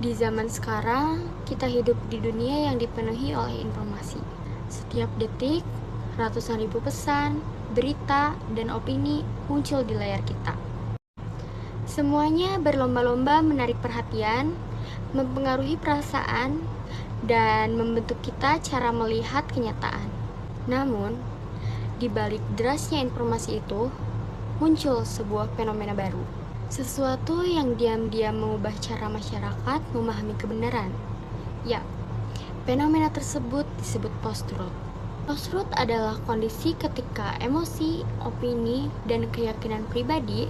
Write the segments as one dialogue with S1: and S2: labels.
S1: Di zaman sekarang, kita hidup di dunia yang dipenuhi oleh informasi. Setiap detik, ratusan ribu pesan, berita, dan opini muncul di layar kita. Semuanya berlomba-lomba menarik perhatian, mempengaruhi perasaan, dan membentuk kita cara melihat kenyataan. Namun, di balik derasnya informasi itu, muncul sebuah fenomena baru. Sesuatu yang diam-diam mengubah cara masyarakat memahami kebenaran. Ya, fenomena tersebut disebut post-truth. Post-truth adalah kondisi ketika emosi, opini, dan keyakinan pribadi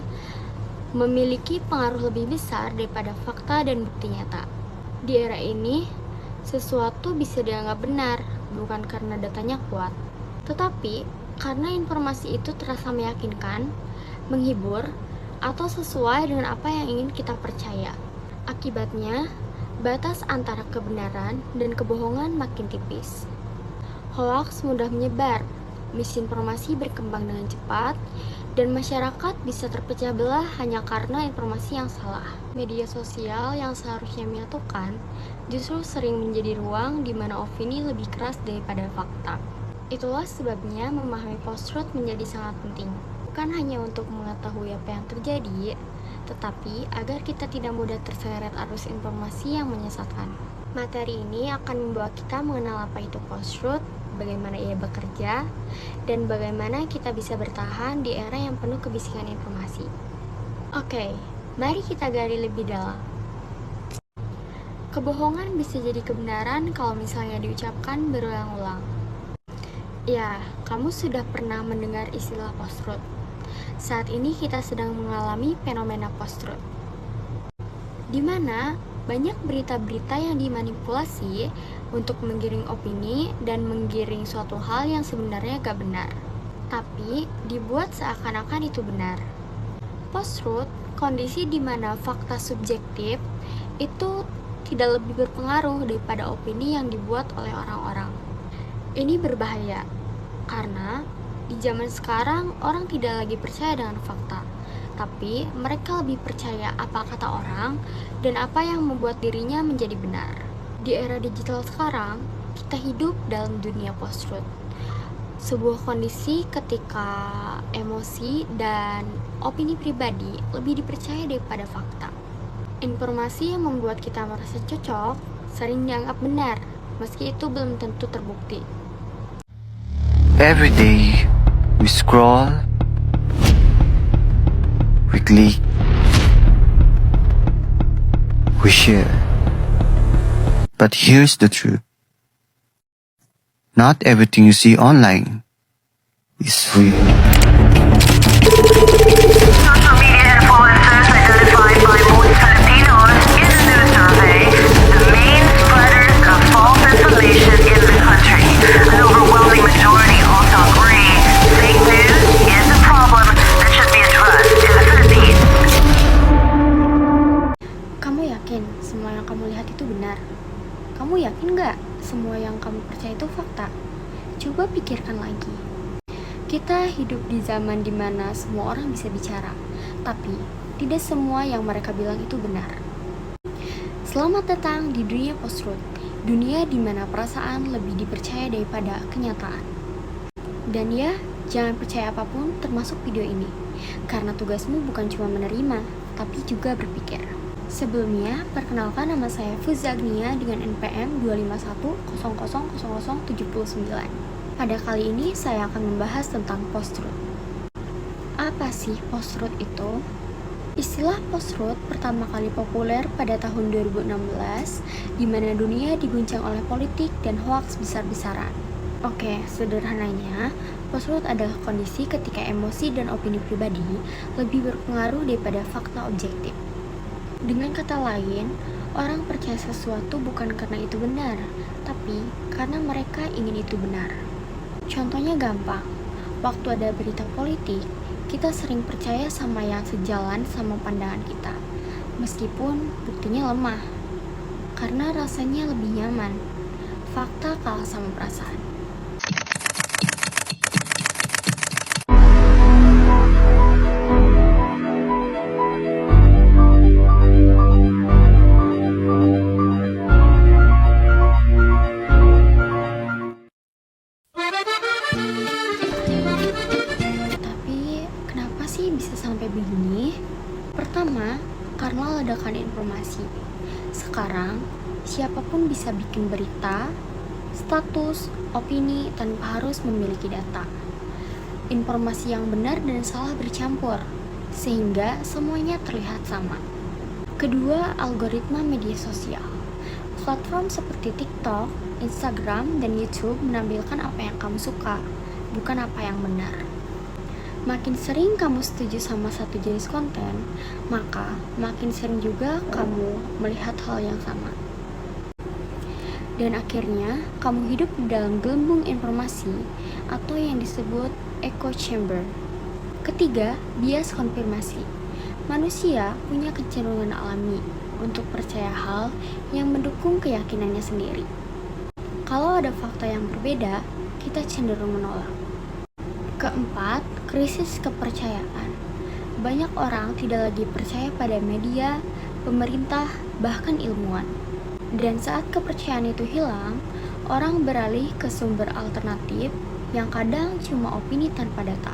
S1: memiliki pengaruh lebih besar daripada fakta dan bukti nyata. Di era ini, sesuatu bisa dianggap benar bukan karena datanya kuat, tetapi karena informasi itu terasa meyakinkan, menghibur, atau sesuai dengan apa yang ingin kita percaya. Akibatnya, batas antara kebenaran dan kebohongan makin tipis. Hoaks mudah menyebar, misinformasi berkembang dengan cepat, dan masyarakat bisa terpecah belah hanya karena informasi yang salah. Media sosial yang seharusnya menyatukan justru sering menjadi ruang di mana opini lebih keras daripada fakta. Itulah sebabnya memahami post-truth menjadi sangat penting. Bukan hanya untuk mengetahui apa yang terjadi, tetapi agar kita tidak mudah terseret arus informasi yang menyesatkan. Materi ini akan membawa kita mengenal apa itu post-truth, bagaimana ia bekerja, dan bagaimana kita bisa bertahan di era yang penuh kebisikan informasi. Oke, mari kita gali lebih dalam. Kebohongan bisa jadi kebenaran kalau misalnya diucapkan berulang-ulang. Ya, kamu sudah pernah mendengar istilah post-truth. Saat ini kita sedang mengalami fenomena post-truth, di mana banyak berita-berita yang dimanipulasi untuk menggiring opini dan menggiring suatu hal yang sebenarnya gak benar, tapi dibuat seakan-akan itu benar. Post-truth, kondisi di mana fakta subjektif itu tidak lebih berpengaruh daripada opini yang dibuat oleh orang-orang. Ini berbahaya, karena di zaman sekarang orang tidak lagi percaya dengan fakta, tapi mereka lebih percaya apa kata orang dan apa yang membuat dirinya menjadi benar. Di era digital sekarang, kita hidup dalam dunia post-truth. Sebuah kondisi ketika emosi dan opini pribadi lebih dipercaya daripada fakta. Informasi yang membuat kita merasa cocok sering dianggap benar, meski itu belum tentu terbukti.
S2: Every day, we scroll, we click, we share. But here's the truth. Not everything you see online is real.
S3: Social media influencers identified by most Filipinos in a new survey the main spreaders of false information in the country. An overwhelming majority also agree fake news is a problem that should be addressed in the Philippines.
S1: Kamu yakin semua yang kamu lihat itu benar? Kamu yakin nggak semua yang kamu percaya itu fakta? Coba pikirkan lagi. Kita hidup di zaman dimana semua orang bisa bicara, tapi tidak semua yang mereka bilang itu benar. Selamat datang di dunia post-truth, dunia dimana perasaan lebih dipercaya daripada kenyataan. Dan ya, jangan percaya apapun termasuk video ini, karena tugasmu bukan cuma menerima, tapi juga berpikir. Sebelumnya, perkenalkan nama saya Fuzagnia dengan NPM 251000079. Pada kali ini saya akan membahas tentang post-truth. Apa sih post-truth itu? Istilah post-truth pertama kali populer pada tahun 2016, di mana dunia diguncang oleh politik dan hoaks besar-besaran. Oke, sederhananya, post-truth adalah kondisi ketika emosi dan opini pribadi lebih berpengaruh daripada fakta objektif. Dengan kata lain, orang percaya sesuatu bukan karena itu benar, tapi karena mereka ingin itu benar. Contohnya gampang, waktu ada berita politik, kita sering percaya sama yang sejalan sama pandangan kita, meskipun buktinya lemah, karena rasanya lebih nyaman. Fakta kalah sama perasaan. informasi. Sekarang, siapapun bisa bikin berita, status, opini tanpa harus memiliki data. Informasi yang benar dan salah bercampur, sehingga semuanya terlihat sama. Kedua, algoritma media sosial. Platform seperti TikTok, Instagram, dan YouTube menampilkan apa yang kamu suka, bukan apa yang benar. Makin sering kamu setuju sama satu jenis konten, maka makin sering juga kamu melihat hal yang sama. Dan akhirnya, kamu hidup di dalam gelembung informasi atau yang disebut echo chamber. Ketiga, bias konfirmasi. Manusia punya kecenderungan alami untuk percaya hal yang mendukung keyakinannya sendiri. Kalau ada fakta yang berbeda, kita cenderung menolak. Keempat, krisis kepercayaan. Banyak orang tidak lagi percaya pada media, pemerintah, bahkan ilmuwan. Dan saat kepercayaan itu hilang, orang beralih ke sumber alternatif yang kadang cuma opini tanpa data.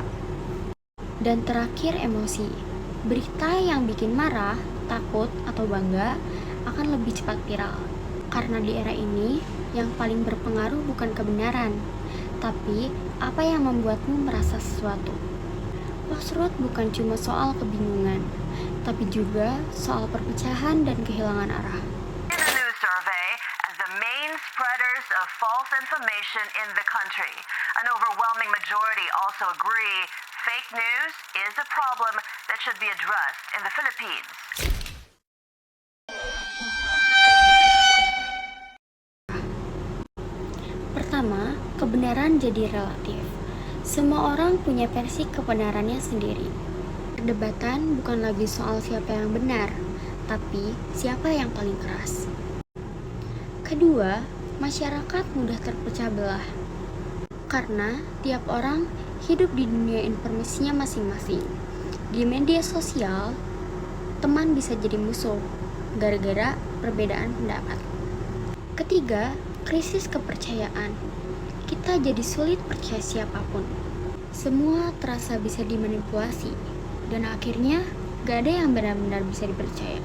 S1: Dan terakhir, emosi. Berita yang bikin marah, takut, atau bangga akan lebih cepat viral. Karena di era ini, yang paling berpengaruh bukan kebenaran, tapi apa yang membuatmu merasa sesuatu. Crossroad bukan cuma soal kebingungan, tapi juga soal perpecahan dan kehilangan arah.
S3: In a new survey, as the main spreaders of false information in the country, an overwhelming majority also agree fake news is a problem that should be addressed in the Philippines.
S1: Pertama, kebenaran jadi relatif. Semua orang punya versi kebenarannya sendiri. Perdebatan bukan lagi soal siapa yang benar, tapi siapa yang paling keras. Kedua, masyarakat mudah terpecah belah. Karena tiap orang hidup di dunia informasinya masing-masing. Di media sosial, teman bisa jadi musuh gara-gara perbedaan pendapat. Ketiga, krisis kepercayaan. Kita jadi sulit percaya siapapun. Semua terasa bisa dimanipulasi, dan akhirnya gak ada yang benar-benar bisa dipercaya.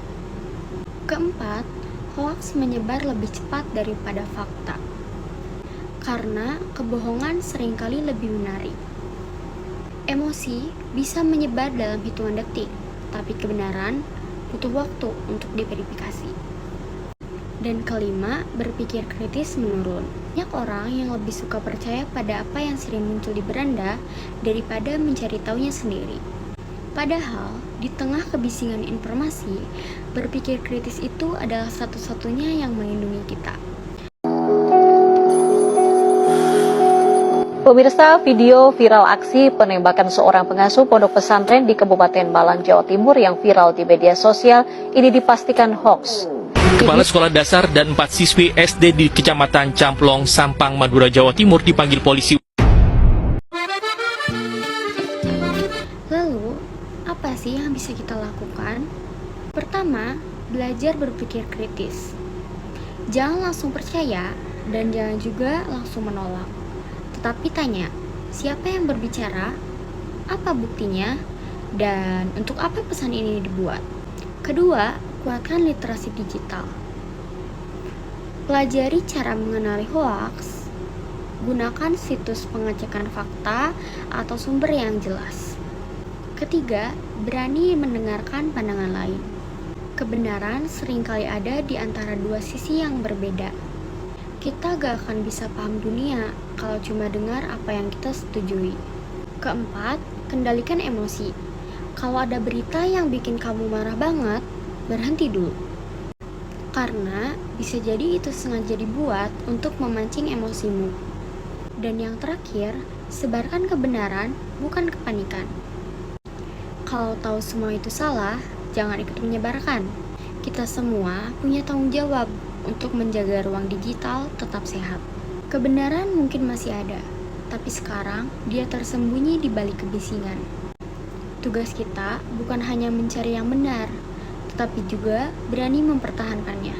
S1: Keempat, hoaks menyebar lebih cepat daripada fakta. Karena kebohongan seringkali lebih menarik. Emosi bisa menyebar dalam hitungan detik, tapi kebenaran butuh waktu untuk diverifikasi. Dan kelima, berpikir kritis menurun. Banyak orang yang lebih suka percaya pada apa yang sering muncul di beranda daripada mencari taunya sendiri. Padahal, di tengah kebisingan informasi, berpikir kritis itu adalah satu-satunya yang melindungi kita.
S4: Pemirsa, video viral aksi penembakan seorang pengasuh pondok pesantren di Kabupaten Malang, Jawa Timur yang viral di media sosial ini dipastikan hoax.
S5: Kepala Sekolah Dasar dan 4 siswi SD di Kecamatan Camplong, Sampang, Madura, Jawa Timur dipanggil polisi.
S1: Lalu, apa sih yang bisa kita lakukan? Pertama, belajar berpikir kritis. Jangan langsung percaya dan jangan juga langsung menolak. Tetapi tanya, siapa yang berbicara? Apa buktinya? Dan untuk apa pesan ini dibuat? Kedua, kuatkan literasi digital. Pelajari cara mengenali hoaks. Gunakan situs pengecekan fakta atau sumber yang jelas. Ketiga, berani mendengarkan pandangan lain. Kebenaran seringkali ada di antara dua sisi yang berbeda. Kita gak akan bisa paham dunia kalau cuma dengar apa yang kita setujui. Keempat, kendalikan emosi. Kalau ada berita yang bikin kamu marah banget, berhenti dulu. Karena bisa jadi itu sengaja dibuat untuk memancing emosimu. Dan yang terakhir, sebarkan kebenaran, bukan kepanikan. Kalau tahu semua itu salah, jangan ikut menyebarkan. Kita semua punya tanggung jawab untuk menjaga ruang digital tetap sehat. Kebenaran mungkin masih ada, tapi sekarang dia tersembunyi di balik kebisingan. Tugas kita bukan hanya mencari yang benar, tetapi juga berani mempertahankannya.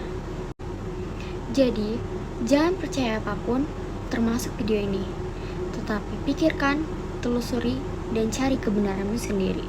S1: Jadi, jangan percaya apapun, termasuk video ini. Tetapi pikirkan, telusuri, dan cari kebenaranmu sendiri.